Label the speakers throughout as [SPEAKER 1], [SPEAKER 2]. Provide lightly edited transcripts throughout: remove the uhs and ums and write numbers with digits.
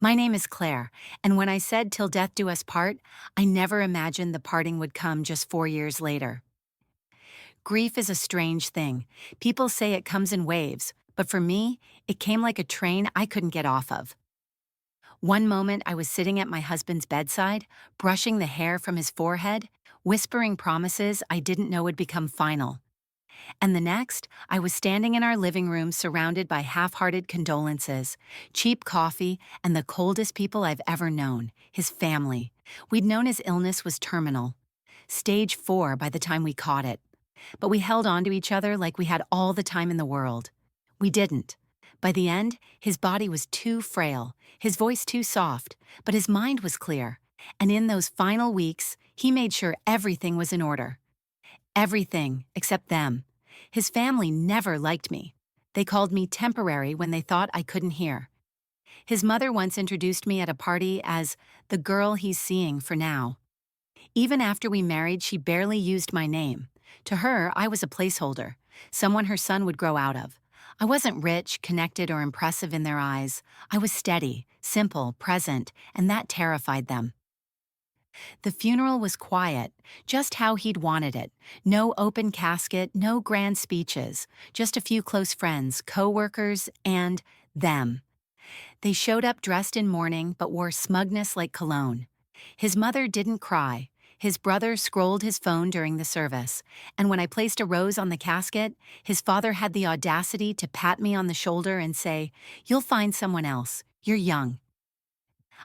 [SPEAKER 1] My name is Claire, and when I said till death do us part, I never imagined the parting would come just 4 years later. Grief is a strange thing. People say it comes in waves, but for me, it came like a train I couldn't get off of. One moment I was sitting at my husband's bedside, brushing the hair from his forehead, whispering promises I didn't know would become final. And the next, I was standing in our living room surrounded by half-hearted condolences, cheap coffee, and the coldest people I've ever known, his family. We'd known his illness was terminal. Stage 4 by the time we caught it. But we held on to each other like we had all the time in the world. We didn't. By the end, his body was too frail, his voice too soft, but his mind was clear. And in those final weeks, he made sure everything was in order. Everything except them. His family never liked me. They called me temporary when they thought I couldn't hear. His mother once introduced me at a party as the girl he's seeing for now. Even after we married, she barely used my name. To her, I was a placeholder, someone her son would grow out of. I wasn't rich, connected, or impressive in their eyes. I was steady, simple, present, and that terrified them. The funeral was quiet, just how he'd wanted it. No open casket, no grand speeches, just a few close friends, co-workers, and them. They showed up dressed in mourning but wore smugness like cologne. His mother didn't cry. His brother scrolled his phone during the service, and when I placed a rose on the casket, his father had the audacity to pat me on the shoulder and say, "You'll find someone else. You're young."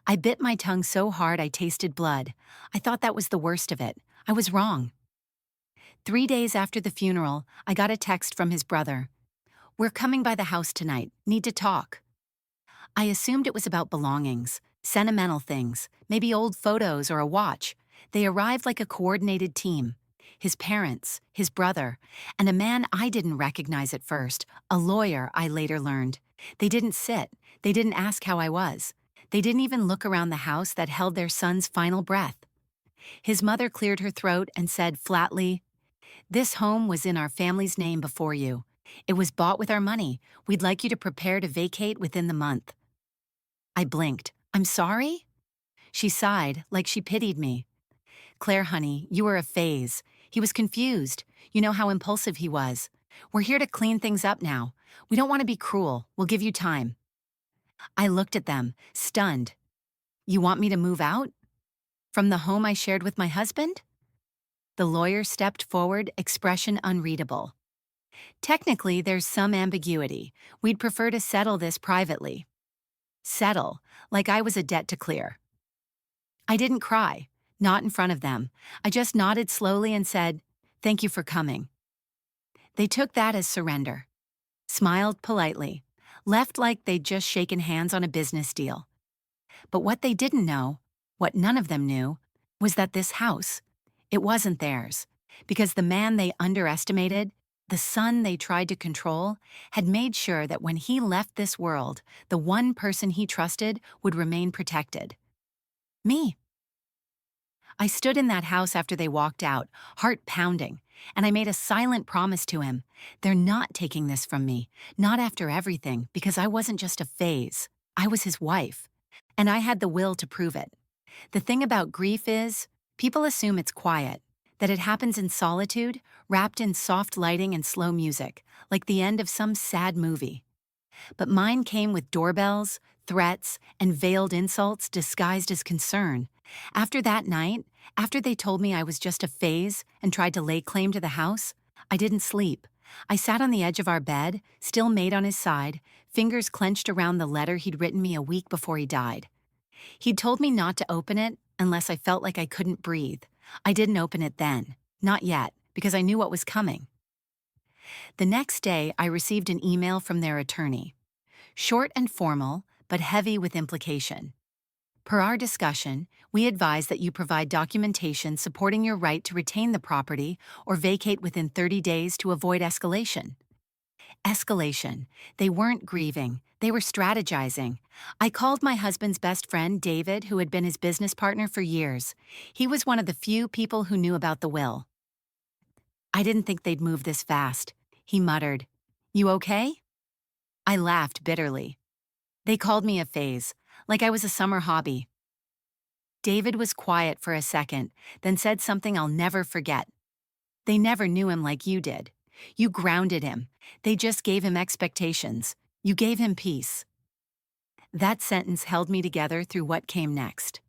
[SPEAKER 1] I bit my tongue so hard I tasted blood. I thought that was the worst of it. I was wrong. 3 days after the funeral, I got a text from his brother. "We're coming by the house tonight. Need to talk." I assumed it was about belongings, sentimental things, maybe old photos or a watch. They arrived like a coordinated team. His parents, his brother, and a man I didn't recognize at first, a lawyer I later learned. They didn't sit. They didn't ask how I was. They didn't even look around the house that held their son's final breath. His mother cleared her throat and said flatly, "This home was in our family's name before you. It was bought with our money. We'd like you to prepare to vacate within the month." I blinked. "I'm sorry?" She sighed, like she pitied me. "Claire, honey, you were a phase. He was confused. You know how impulsive he was. We're here to clean things up now. We don't want to be cruel. We'll give you time." I looked at them, stunned. "You want me to move out? From the home I shared with my husband?" The lawyer stepped forward, expression unreadable. "Technically, there's some ambiguity. We'd prefer to settle this privately." Settle, like I was a debt to clear. I didn't cry, not in front of them. I just nodded slowly and said, "Thank you for coming." They took that as surrender, smiled politely, left like they'd just shaken hands on a business deal. But what they didn't know, what none of them knew, was that this house, it wasn't theirs, because the man they underestimated, the son they tried to control, had made sure that when he left this world, the one person he trusted would remain protected. Me. I stood in that house after they walked out, heart pounding, and I made a silent promise to him. They're not taking this from me, not after everything, because I wasn't just a phase. I was his wife, and I had the will to prove it. The thing about grief is, people assume it's quiet, that it happens in solitude, wrapped in soft lighting and slow music, like the end of some sad movie. But mine came with doorbells, threats, and veiled insults disguised as concern. After that night, after they told me I was just a phase and tried to lay claim to the house, I didn't sleep. I sat on the edge of our bed, still made on his side, fingers clenched around the letter he'd written me a week before he died. He'd told me not to open it unless I felt like I couldn't breathe. I didn't open it then. Not yet, because I knew what was coming. The next day, I received an email from their attorney. Short and formal, but heavy with implication. Per our discussion, we advise that you provide documentation supporting your right to retain the property or vacate within 30 days to avoid escalation. Escalation. They weren't grieving. They were strategizing. I called my husband's best friend, David, who had been his business partner for years. He was one of the few people who knew about the will. "I didn't think they'd move this fast," he muttered. "You okay?" I laughed bitterly. They called me a phase, like I was a summer hobby. David was quiet for a second, then said something I'll never forget. They never knew him like you did. You grounded him. They just gave him expectations. You gave him peace. That sentence held me together through what came next.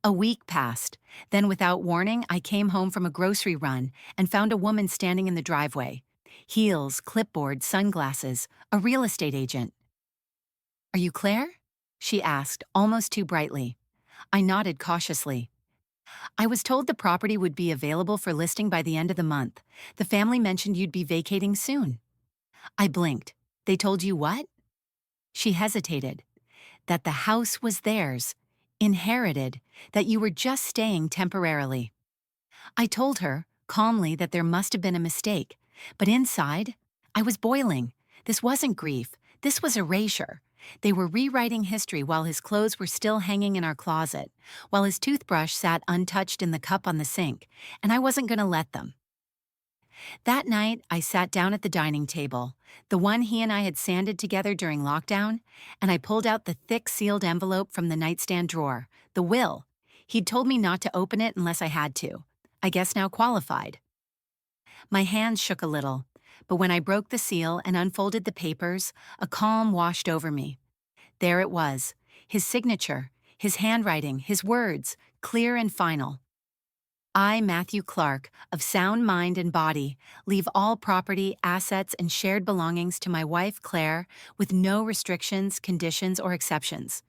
[SPEAKER 1] A week passed. Then, without warning, I came home from a grocery run and found a woman standing in the driveway. Heels, clipboard, sunglasses, a real estate agent. "Are you Claire?" she asked, almost too brightly. I nodded cautiously. "I was told the property would be available for listing by the end of the month. The family mentioned you'd be vacating soon." I blinked. "They told you what?" She hesitated. "That the house was theirs, inherited, that you were just staying temporarily." I told her, calmly, that there must have been a mistake. But inside, I was boiling. This wasn't grief. This was erasure. They were rewriting history while his clothes were still hanging in our closet, while his toothbrush sat untouched in the cup on the sink, and I wasn't going to let them. That night, I sat down at the dining table, the one he and I had sanded together during lockdown, and I pulled out the thick sealed envelope from the nightstand drawer, the will. He'd told me not to open it unless I had to. I guess now qualified. My hands shook a little, but when I broke the seal and unfolded the papers, a calm washed over me. There it was, his signature, his handwriting, his words, clear and final. "I, Matthew Clark, of sound mind and body, leave all property, assets, and shared belongings to my wife, Claire, with no restrictions, conditions, or exceptions.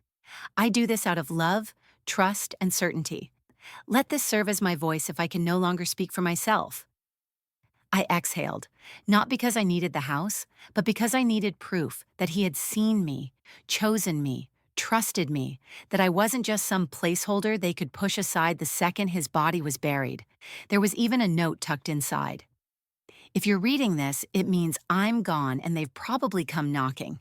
[SPEAKER 1] I do this out of love, trust, and certainty. Let this serve as my voice if I can no longer speak for myself." I exhaled, not because I needed the house, but because I needed proof that he had seen me, chosen me, trusted me, that I wasn't just some placeholder they could push aside the second his body was buried. There was even a note tucked inside. "If you're reading this, it means I'm gone and they've probably come knocking.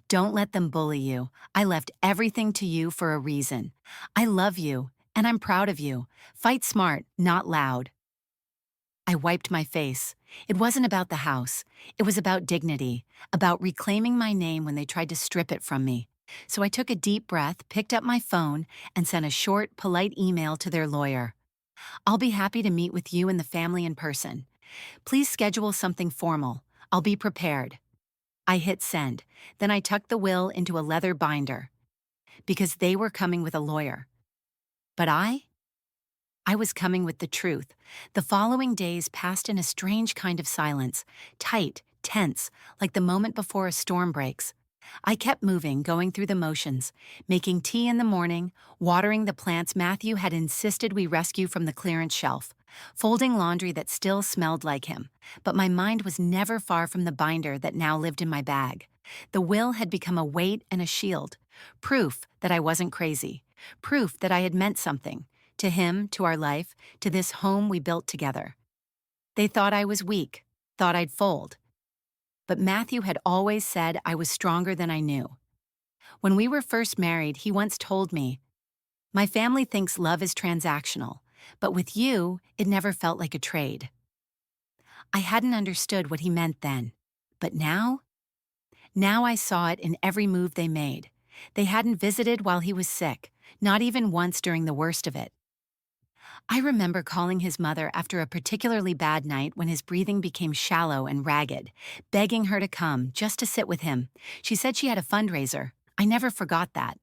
[SPEAKER 1] Don't let them bully you. I left everything to you for a reason. I love you, and I'm proud of you. Fight smart, not loud." I wiped my face. It wasn't about the house. It was about dignity, about reclaiming my name when they tried to strip it from me. So I took a deep breath, picked up my phone, and sent a short, polite email to their lawyer. "I'll be happy to meet with you and the family in person. Please schedule something formal. I'll be prepared." I hit send. Then I tucked the will into a leather binder. Because they were coming with a lawyer. But I was coming with the truth. The following days passed in a strange kind of silence, tight, tense, like the moment before a storm breaks. I kept moving, going through the motions, making tea in the morning, watering the plants Matthew had insisted we rescue from the clearance shelf, folding laundry that still smelled like him. But my mind was never far from the binder that now lived in my bag. The will had become a weight and a shield, proof that I wasn't crazy, proof that I had meant something. To him, to our life, to this home we built together. They thought I was weak, thought I'd fold. But Matthew had always said I was stronger than I knew. When we were first married, he once told me, "My family thinks love is transactional, but with you, it never felt like a trade." I hadn't understood what he meant then. But now I saw it in every move they made. They hadn't visited while he was sick, not even once during the worst of it. I remember calling his mother after a particularly bad night when his breathing became shallow and ragged, begging her to come just to sit with him. She said she had a fundraiser. I never forgot that.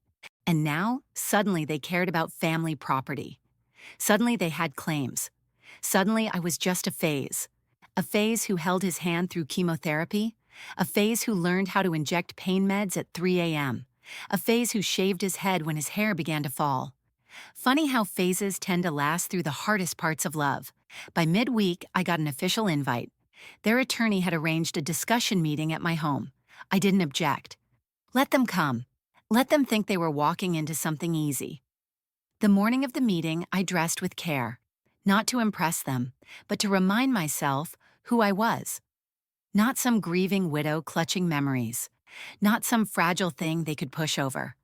[SPEAKER 1] And now, suddenly they cared about family property. Suddenly they had claims. Suddenly I was just a phase. A phase who held his hand through chemotherapy. A phase who learned how to inject pain meds at 3 a.m. A phase who shaved his head when his hair began to fall. Funny how phases tend to last through the hardest parts of love. By midweek, I got an official invite. Their attorney had arranged a discussion meeting at my home. I didn't object. Let them come. Let them think they were walking into something easy. The morning of the meeting, I dressed with care. Not to impress them, but to remind myself who I was. Not some grieving widow clutching memories. Not some fragile thing they could push over.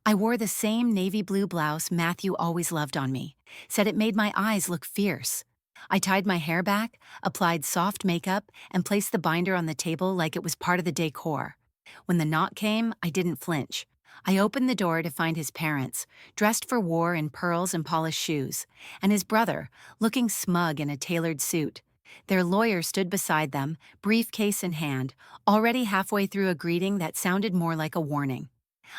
[SPEAKER 1] I wore the same navy blue blouse Matthew always loved on me, said it made my eyes look fierce. I tied my hair back, applied soft makeup, and placed the binder on the table like it was part of the decor. When the knock came, I didn't flinch. I opened the door to find his parents, dressed for war in pearls and polished shoes, and his brother, looking smug in a tailored suit. Their lawyer stood beside them, briefcase in hand, already halfway through a greeting that sounded more like a warning.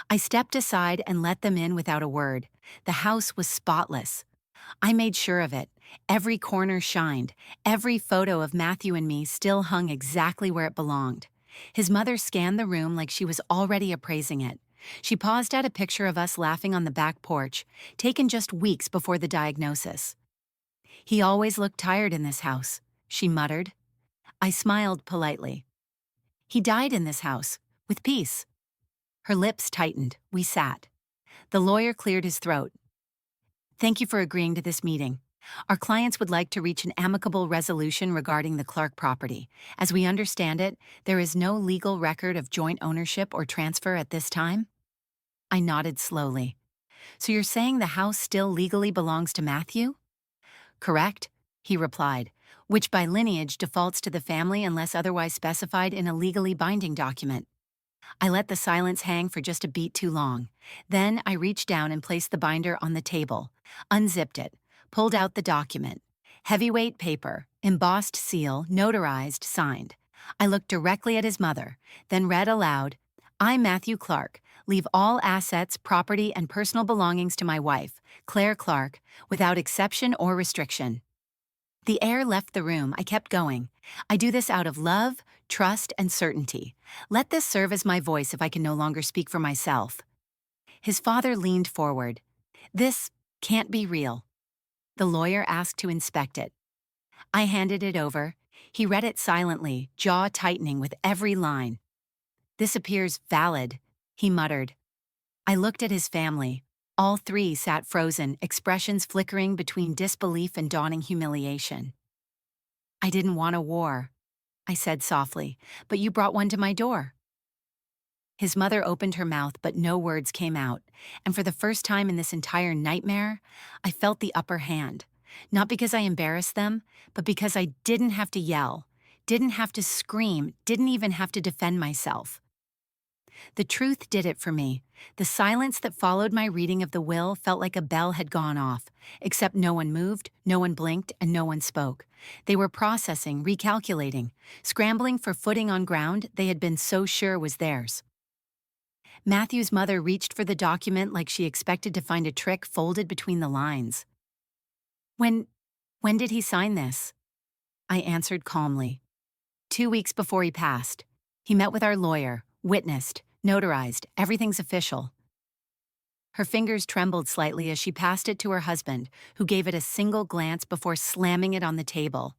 [SPEAKER 1] I stepped aside and let them in without a word. The house was spotless. I made sure of it. Every corner shined. Every photo of Matthew and me still hung exactly where it belonged. His mother scanned the room like she was already appraising it. She paused at a picture of us laughing on the back porch, taken just weeks before the diagnosis. "He always looked tired in this house," she muttered. I smiled politely. "He died in this house, with peace." Her lips tightened. We sat. The lawyer cleared his throat. "Thank you for agreeing to this meeting. Our clients would like to reach an amicable resolution regarding the Clark property. As we understand it, there is no legal record of joint ownership or transfer at this time." I nodded slowly. "So you're saying the house still legally belongs to Matthew?" "Correct," he replied, "which by lineage defaults to the family unless otherwise specified in a legally binding document." I let the silence hang for just a beat too long. Then I reached down and placed the binder on the table, unzipped it, pulled out the document. Heavyweight paper, embossed seal, notarized, signed. I looked directly at his mother, then read aloud, "I, Matthew Clark, leave all assets, property, and personal belongings to my wife, Claire Clark, without exception or restriction." The air left the room. I kept going. "I do this out of love, trust, and certainty. Let this serve as my voice if I can no longer speak for myself." His father leaned forward. "This can't be real." The lawyer asked to inspect it. I handed it over. He read it silently, jaw tightening with every line. "This appears valid," he muttered. I looked at his family. All three sat frozen, expressions flickering between disbelief and dawning humiliation. "I didn't want a war," I said softly, "but you brought one to my door." His mother opened her mouth, but no words came out, and for the first time in this entire nightmare, I felt the upper hand. Not because I embarrassed them, but because I didn't have to yell, didn't have to scream, didn't even have to defend myself. The truth did it for me. The silence that followed my reading of the will felt like a bell had gone off, except no one moved, no one blinked, and no one spoke. They were processing, recalculating, scrambling for footing on ground they had been so sure was theirs. Matthew's mother reached for the document like she expected to find a trick folded between the lines. When did he sign this?" I answered calmly. "2 weeks before he passed. He met with our lawyer, witnessed, notarized, everything's official." Her fingers trembled slightly as she passed it to her husband, who gave it a single glance before slamming it on the table.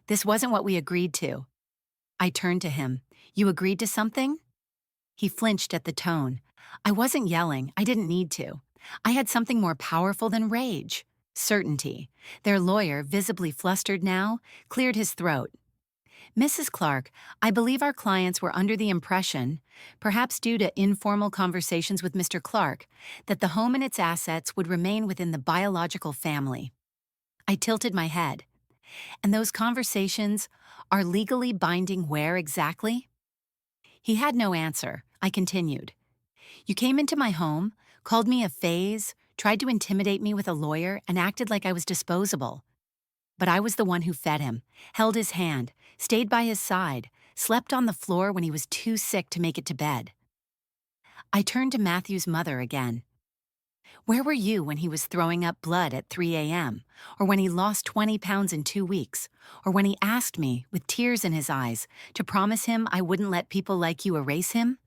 [SPEAKER 1] "This wasn't what we agreed to." I turned to him. "You agreed to something?" He flinched at the tone. I wasn't yelling. I didn't need to. I had something more powerful than rage. Certainty. Their lawyer, visibly flustered now, cleared his throat. "Mrs. Clark, I believe our clients were under the impression, perhaps due to informal conversations with Mr. Clark, that the home and its assets would remain within the biological family." I tilted my head. "And those conversations are legally binding where exactly?" He had no answer. I continued. "You came into my home, called me a phase, tried to intimidate me with a lawyer, and acted like I was disposable. But I was the one who fed him, held his hand, stayed by his side, slept on the floor when he was too sick to make it to bed." I turned to Matthew's mother again. "Where were you when he was throwing up blood at 3 a.m., or when he lost 20 pounds in 2 weeks, or when he asked me, with tears in his eyes, to promise him I wouldn't let people like you erase him?"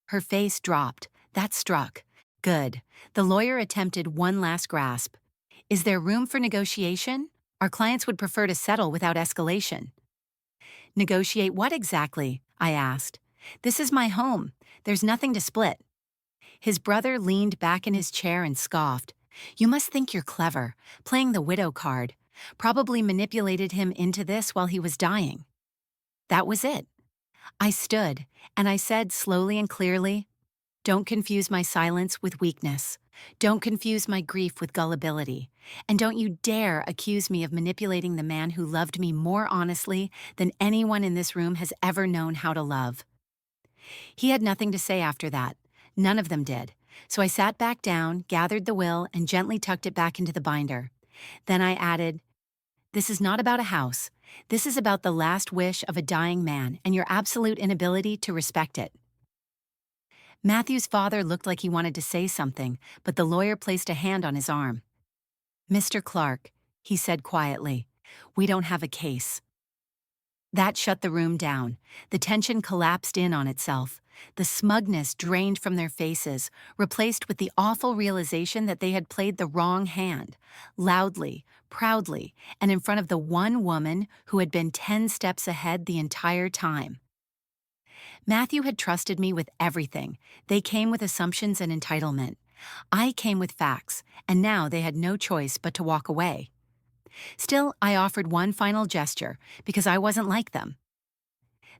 [SPEAKER 1] Her face dropped. That struck. Good. The lawyer attempted one last grasp. "Is there room for negotiation? Our clients would prefer to settle without escalation." "Negotiate what exactly?" I asked. "This is my home. There's nothing to split." His brother leaned back in his chair and scoffed. "You must think you're clever, playing the widow card. Probably manipulated him into this while he was dying." That was it. I stood, and I said slowly and clearly, "Don't confuse my silence with weakness. Don't confuse my grief with gullibility. And don't you dare accuse me of manipulating the man who loved me more honestly than anyone in this room has ever known how to love." He had nothing to say after that. None of them did. So I sat back down, gathered the will, and gently tucked it back into the binder. Then I added, "This is not about a house. This is about the last wish of a dying man and your absolute inability to respect it." Matthew's father looked like he wanted to say something, but the lawyer placed a hand on his arm. "Mr. Clark," he said quietly, "we don't have a case." That shut the room down. The tension collapsed in on itself. The smugness drained from their faces, replaced with the awful realization that they had played the wrong hand, loudly, proudly, and in front of the one woman who had been 10 steps ahead the entire time. Matthew had trusted me with everything. They came with assumptions and entitlement. I came with facts, and now they had no choice but to walk away. Still, I offered one final gesture, because I wasn't like them.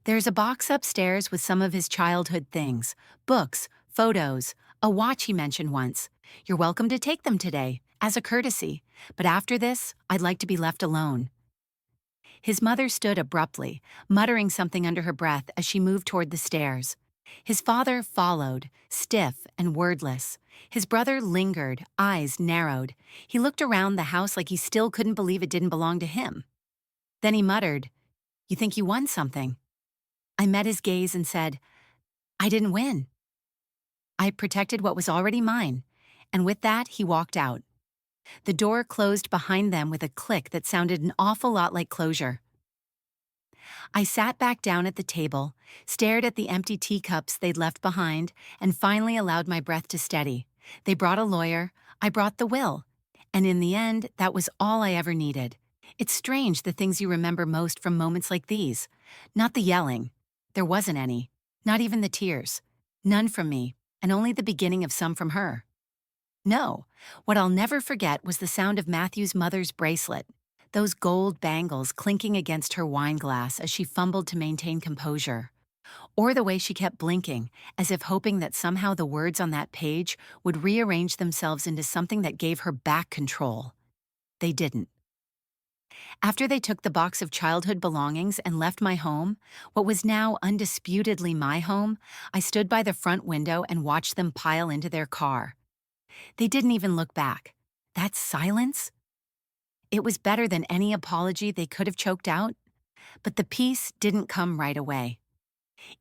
[SPEAKER 1] "There's a box upstairs with some of his childhood things, books, photos, a watch he mentioned once. You're welcome to take them today, as a courtesy, but after this, I'd like to be left alone." His mother stood abruptly, muttering something under her breath as she moved toward the stairs. His father followed, stiff and wordless. His brother lingered, eyes narrowed. He looked around the house like he still couldn't believe it didn't belong to him. Then he muttered, "You think you won something?" I met his gaze and said, "I didn't win. I protected what was already mine." And with that, he walked out. The door closed behind them with a click that sounded an awful lot like closure. I sat back down at the table, stared at the empty teacups they'd left behind, and finally allowed my breath to steady. They brought a lawyer, I brought the will. And in the end, that was all I ever needed. It's strange the things you remember most from moments like these. Not the yelling. There wasn't any. Not even the tears. None from me, and only the beginning of some from her. No, what I'll never forget was the sound of Matthew's mother's bracelet, those gold bangles clinking against her wine glass as she fumbled to maintain composure. Or the way she kept blinking, as if hoping that somehow the words on that page would rearrange themselves into something that gave her back control. They didn't. After they took the box of childhood belongings and left my home, what was now undisputedly my home, I stood by the front window and watched them pile into their car. They didn't even look back. That silence? It was better than any apology they could have choked out, but the peace didn't come right away.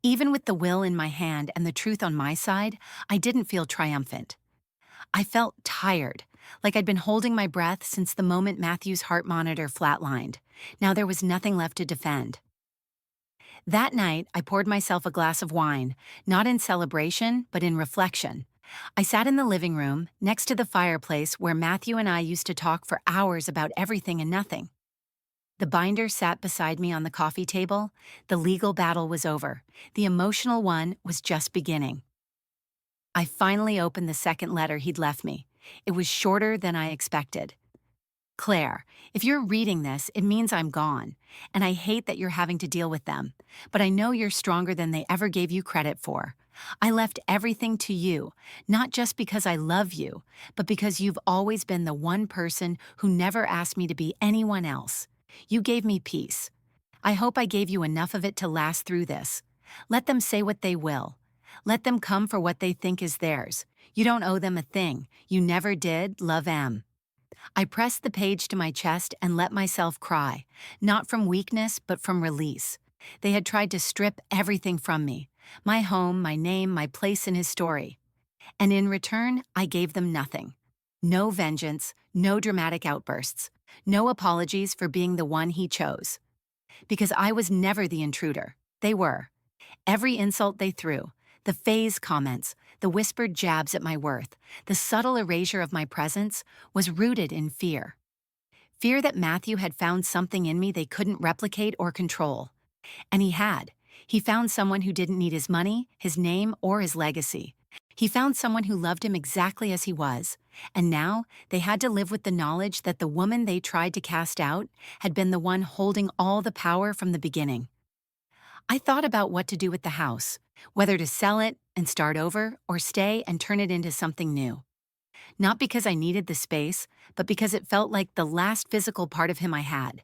[SPEAKER 1] Even with the will in my hand and the truth on my side, I didn't feel triumphant. I felt tired, like I'd been holding my breath since the moment Matthew's heart monitor flatlined. Now there was nothing left to defend. That night, I poured myself a glass of wine, not in celebration, but in reflection. I sat in the living room, next to the fireplace where Matthew and I used to talk for hours about everything and nothing. The binder sat beside me on the coffee table. The legal battle was over. The emotional one was just beginning. I finally opened the second letter he'd left me. It was shorter than I expected. "Claire, if you're reading this, it means I'm gone, and I hate that you're having to deal with them, but I know you're stronger than they ever gave you credit for. I left everything to you, not just because I love you, but because you've always been the one person who never asked me to be anyone else. You gave me peace. I hope I gave you enough of it to last through this. Let them say what they will. Let them come for what they think is theirs. You don't owe them a thing. You never did, Love M." I pressed the page to my chest and let myself cry, not from weakness, but from release. They had tried to strip everything from me, my home, my name, my place in his story. And in return, I gave them nothing. No vengeance, no dramatic outbursts, no apologies for being the one he chose. Because I was never the intruder. They were. Every insult they threw, the phase comments, the whispered jabs at my worth, the subtle erasure of my presence, was rooted in fear. Fear that Matthew had found something in me they couldn't replicate or control. And he had. He found someone who didn't need his money, his name, or his legacy. He found someone who loved him exactly as he was. And now they had to live with the knowledge that the woman they tried to cast out had been the one holding all the power from the beginning. I thought about what to do with the house, whether to sell it and start over or stay and turn it into something new. Not because I needed the space, but because it felt like the last physical part of him I had.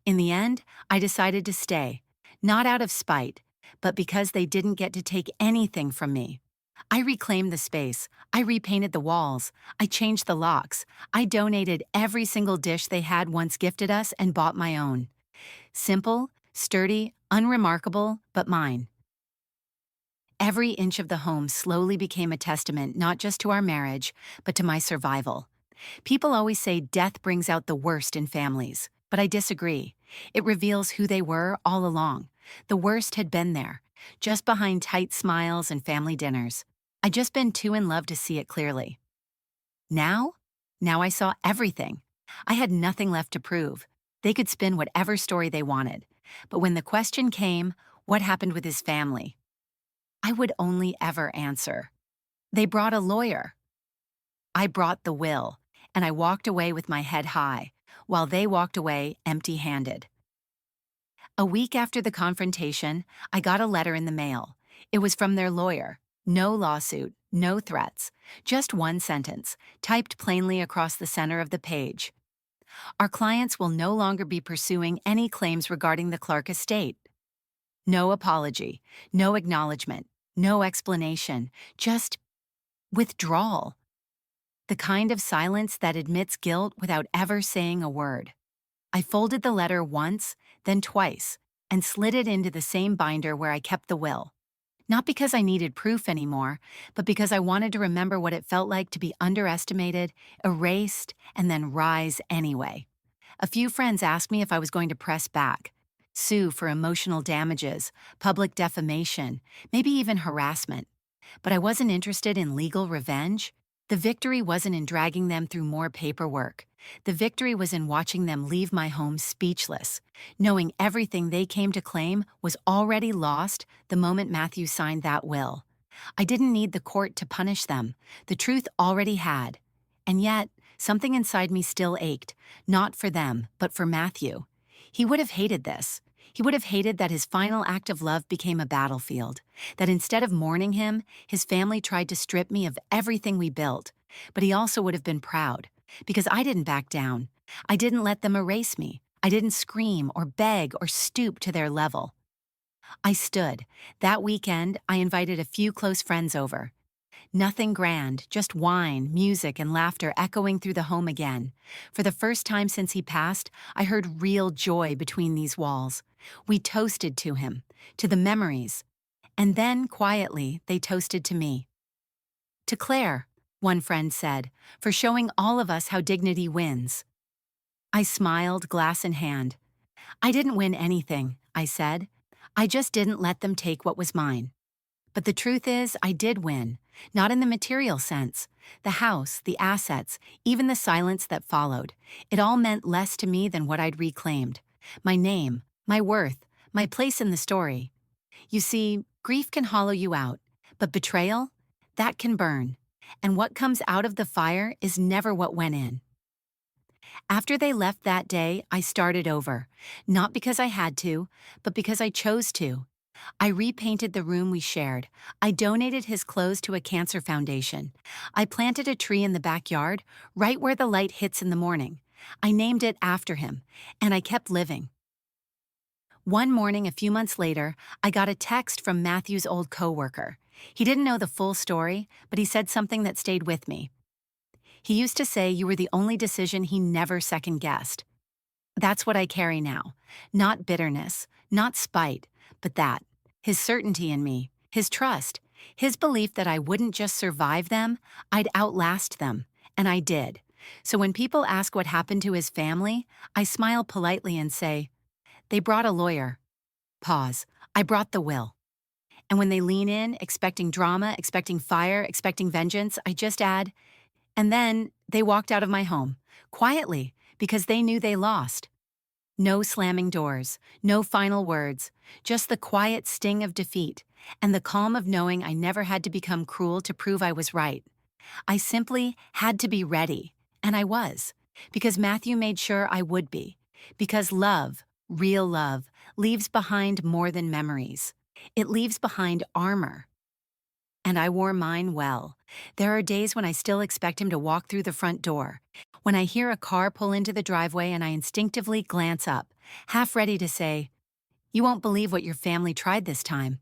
[SPEAKER 1] In the end, I decided to stay, not out of spite, but because they didn't get to take anything from me. I reclaimed the space. I repainted the walls. I changed the locks. I donated every single dish they had once gifted us and bought my own. Simple, sturdy, unremarkable, but mine. Every inch of the home slowly became a testament not just to our marriage, but to my survival. People always say death brings out the worst in families, but I disagree. It reveals who they were all along. The worst had been there, just behind tight smiles and family dinners. I'd just been too in love to see it clearly. Now? Now I saw everything. I had nothing left to prove. They could spin whatever story they wanted. But when the question came, what happened with his family? I would only ever answer. They brought a lawyer. I brought the will, and I walked away with my head high, while they walked away empty-handed. A week after the confrontation, I got a letter in the mail. It was from their lawyer. No lawsuit, no threats, just one sentence, typed plainly across the center of the page. Our clients will no longer be pursuing any claims regarding the Clark estate. No apology, no acknowledgement, no explanation, just withdrawal. The kind of silence that admits guilt without ever saying a word. I folded the letter once, then twice, and slid it into the same binder where I kept the will. Not because I needed proof anymore, but because I wanted to remember what it felt like to be underestimated, erased, and then rise anyway. A few friends asked me if I was going to press back, sue for emotional damages, public defamation, maybe even harassment. But I wasn't interested in legal revenge. The victory wasn't in dragging them through more paperwork. The victory was in watching them leave my home speechless, knowing everything they came to claim was already lost the moment Matthew signed that will. I didn't need the court to punish them. The truth already had. And yet, something inside me still ached, not for them, but for Matthew. He would have hated this. He would have hated that his final act of love became a battlefield, that instead of mourning him, his family tried to strip me of everything we built. But he also would have been proud, because I didn't back down. I didn't let them erase me. I didn't scream or beg or stoop to their level. I stood. That weekend, I invited a few close friends over. Nothing grand, just wine, music, and laughter echoing through the home again. For the first time since he passed, I heard real joy between these walls. We toasted to him, to the memories. And then, quietly, they toasted to me. To Claire, one friend said, for showing all of us how dignity wins. I smiled, glass in hand. I didn't win anything, I said. I just didn't let them take what was mine. But the truth is, I did win, not in the material sense. The house, the assets, even the silence that followed. It all meant less to me than what I'd reclaimed. My name, my worth, my place in the story. You see, grief can hollow you out, but betrayal, that can burn. And what comes out of the fire is never what went in. After they left that day, I started over. Not because I had to, but because I chose to. I repainted the room we shared. I donated his clothes to a cancer foundation. I planted a tree in the backyard, right where the light hits in the morning. I named it after him, and I kept living. One morning, a few months later, I got a text from Matthew's old coworker. He didn't know the full story, but he said something that stayed with me. He used to say you were the only decision he never second-guessed. That's what I carry now. Not bitterness, not spite, but that. His certainty in me, his trust, his belief that I wouldn't just survive them, I'd outlast them. And I did. So when people ask what happened to his family, I smile politely and say, they brought a lawyer. Pause. I brought the will. And when they lean in, expecting drama, expecting fire, expecting vengeance, I just add, and then they walked out of my home, quietly, because they knew they lost. No slamming doors, no final words, just the quiet sting of defeat, and the calm of knowing I never had to become cruel to prove I was right. I simply had to be ready, and I was, because Matthew made sure I would be, because love, real love, leaves behind more than memories. It leaves behind armor. And I wore mine well. There are days when I still expect him to walk through the front door, when I hear a car pull into the driveway and I instinctively glance up, half ready to say, "You won't believe what your family tried this time."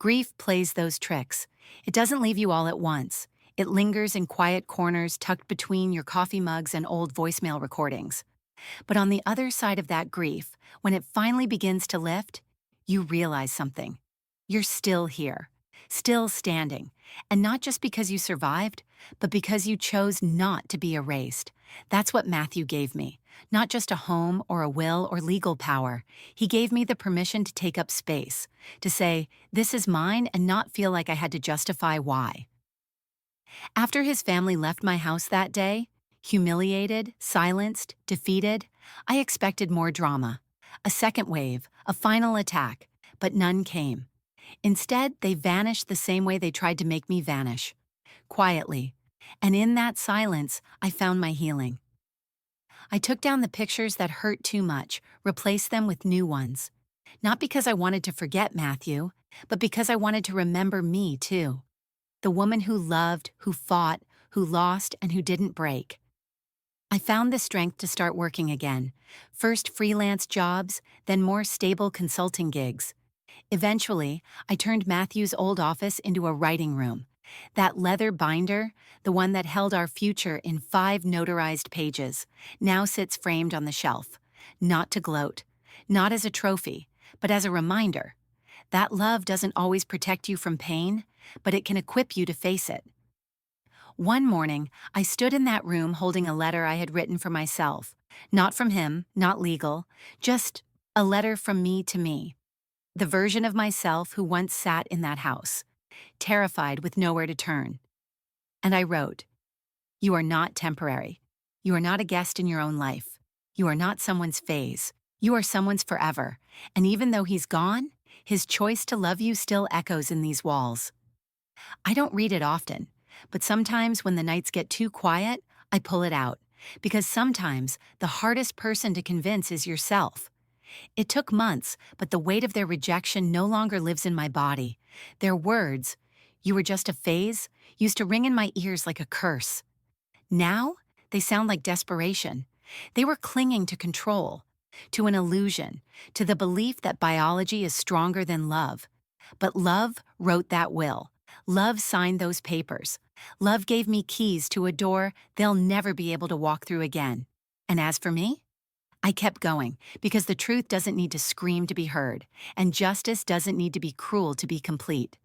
[SPEAKER 1] Grief plays those tricks. It doesn't leave you all at once. It lingers in quiet corners tucked between your coffee mugs and old voicemail recordings. But on the other side of that grief, when it finally begins to lift, you realize something. You're still here, still standing, and not just because you survived, but because you chose not to be erased. That's what Matthew gave me. Not just a home or a will or legal power. He gave me the permission to take up space, to say, this is mine, and not feel like I had to justify why. After his family left my house that day, humiliated, silenced, defeated, I expected more drama. A second wave, a final attack, but none came. Instead, they vanished the same way they tried to make me vanish. Quietly. And in that silence, I found my healing. I took down the pictures that hurt too much, replaced them with new ones. Not because I wanted to forget Matthew, but because I wanted to remember me too. The woman who loved, who fought, who lost, and who didn't break. I found the strength to start working again. First freelance jobs, then more stable consulting gigs. Eventually, I turned Matthew's old office into a writing room. That leather binder, the one that held our future in 5 notarized pages, now sits framed on the shelf. Not to gloat, not as a trophy, but as a reminder. That love doesn't always protect you from pain, but it can equip you to face it. One morning, I stood in that room holding a letter I had written for myself. Not from him, not legal, just a letter from me to me. The version of myself who once sat in that house, terrified with nowhere to turn. And I wrote, "You are not temporary. You are not a guest in your own life. You are not someone's phase. You are someone's forever. And even though he's gone, his choice to love you still echoes in these walls." I don't read it often, but sometimes when the nights get too quiet, I pull it out. Because sometimes the hardest person to convince is yourself. It took months, but the weight of their rejection no longer lives in my body. Their words, "You were just a phase," used to ring in my ears like a curse. Now, they sound like desperation. They were clinging to control, to an illusion, to the belief that biology is stronger than love. But love wrote that will. Love signed those papers. Love gave me keys to a door they'll never be able to walk through again. And as for me, I kept going, because the truth doesn't need to scream to be heard, and justice doesn't need to be cruel to be complete.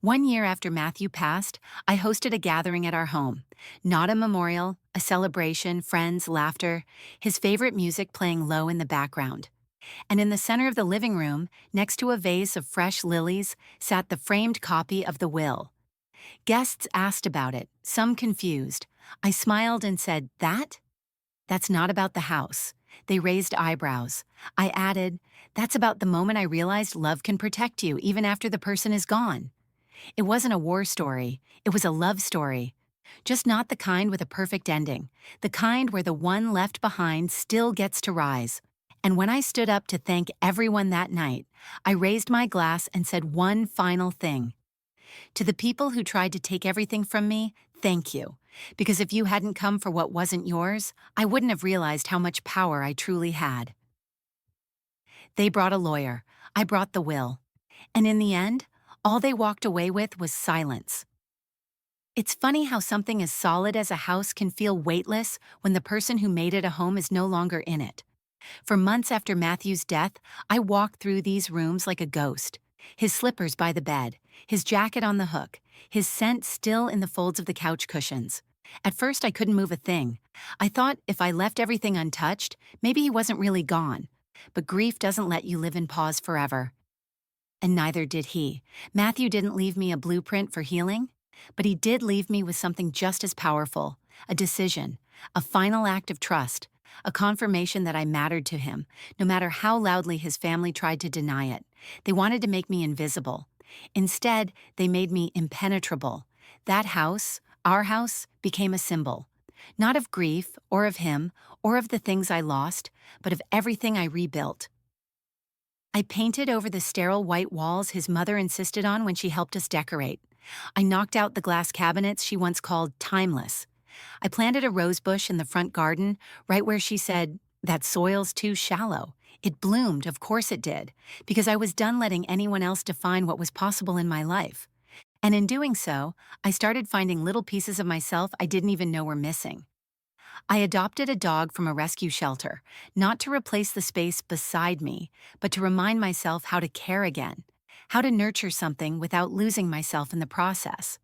[SPEAKER 1] 1 year after Matthew passed, I hosted a gathering at our home. Not a memorial, a celebration, friends, laughter, his favorite music playing low in the background. And in the center of the living room, next to a vase of fresh lilies, sat the framed copy of the will. Guests asked about it, some confused. I smiled and said, That's not about the house." They raised eyebrows. I added, "That's about the moment I realized love can protect you even after the person is gone." It wasn't a war story, it was a love story. Just not the kind with a perfect ending, the kind where the one left behind still gets to rise. And when I stood up to thank everyone that night, I raised my glass and said one final thing. To the people who tried to take everything from me, thank you. Because if you hadn't come for what wasn't yours, I wouldn't have realized how much power I truly had. They brought a lawyer. I brought the will. And in the end, all they walked away with was silence. It's funny how something as solid as a house can feel weightless when the person who made it a home is no longer in it. For months after Matthew's death, I walked through these rooms like a ghost. His slippers by the bed, his jacket on the hook, his scent still in the folds of the couch cushions. At first, I couldn't move a thing. I thought if I left everything untouched, maybe he wasn't really gone. But grief doesn't let you live in pause forever. And neither did he. Matthew didn't leave me a blueprint for healing, but he did leave me with something just as powerful, a decision, a final act of trust, a confirmation that I mattered to him, no matter how loudly his family tried to deny it. They wanted to make me invisible. Instead, they made me impenetrable. That house, our house, became a symbol. Not of grief, or of him, or of the things I lost, but of everything I rebuilt. I painted over the sterile white walls his mother insisted on when she helped us decorate. I knocked out the glass cabinets she once called timeless. I planted a rose bush in the front garden, right where she said, "That soil's too shallow. It bloomed, of course it did, because I was done letting anyone else define what was possible in my life. And in doing so, I started finding little pieces of myself I didn't even know were missing. I adopted a dog from a rescue shelter, not to replace the space beside me, but to remind myself how to care again, how to nurture something without losing myself in the process.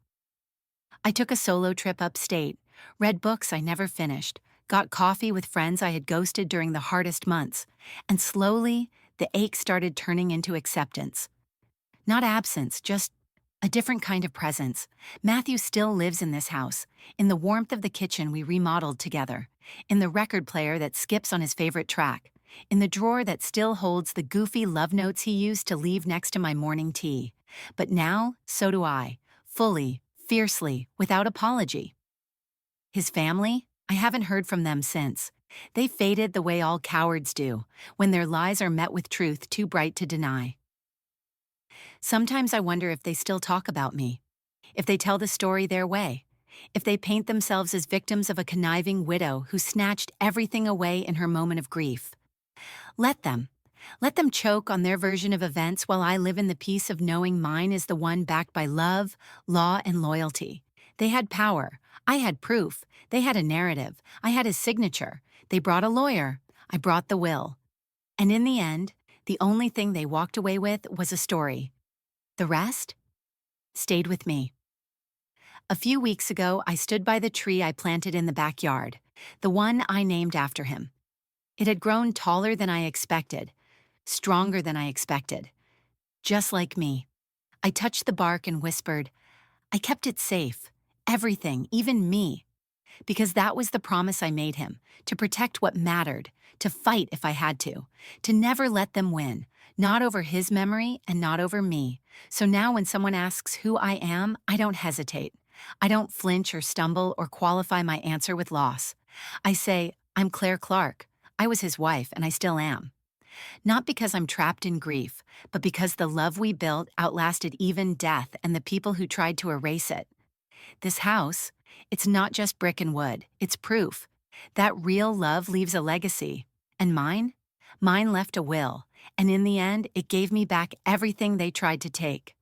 [SPEAKER 1] I took a solo trip upstate, read books I never finished, got coffee with friends I had ghosted during the hardest months, and slowly, the ache started turning into acceptance. Not absence, just a different kind of presence. Matthew still lives in this house, in the warmth of the kitchen we remodeled together, in the record player that skips on his favorite track, in the drawer that still holds the goofy love notes he used to leave next to my morning tea. But now, so do I, fully, fiercely, without apology. His family? I haven't heard from them since. They faded the way all cowards do, when their lies are met with truth too bright to deny. Sometimes I wonder if they still talk about me, if they tell the story their way, if they paint themselves as victims of a conniving widow who snatched everything away in her moment of grief. Let them. Let them choke on their version of events while I live in the peace of knowing mine is the one backed by love, law, and loyalty. They had power. I had proof. They had a narrative. I had a signature. They brought a lawyer. I brought the will. And in the end, the only thing they walked away with was a story. The rest stayed with me. A few weeks ago, I stood by the tree I planted in the backyard, the one I named after him. It had grown taller than I expected, stronger than I expected, just like me. I touched the bark and whispered, I kept it safe, everything, even me, because that was the promise I made him, to protect what mattered, to fight if I had to never let them win, not over his memory and not over me. So now when someone asks who I am, I don't hesitate. I don't flinch or stumble or qualify my answer with loss. I say, I'm Claire Clark. I was his wife and I still am. Not because I'm trapped in grief, but because the love we built outlasted even death and the people who tried to erase it. This house, it's not just brick and wood, it's proof. That real love leaves a legacy. And mine? Mine left a will, and in the end, it gave me back everything they tried to take.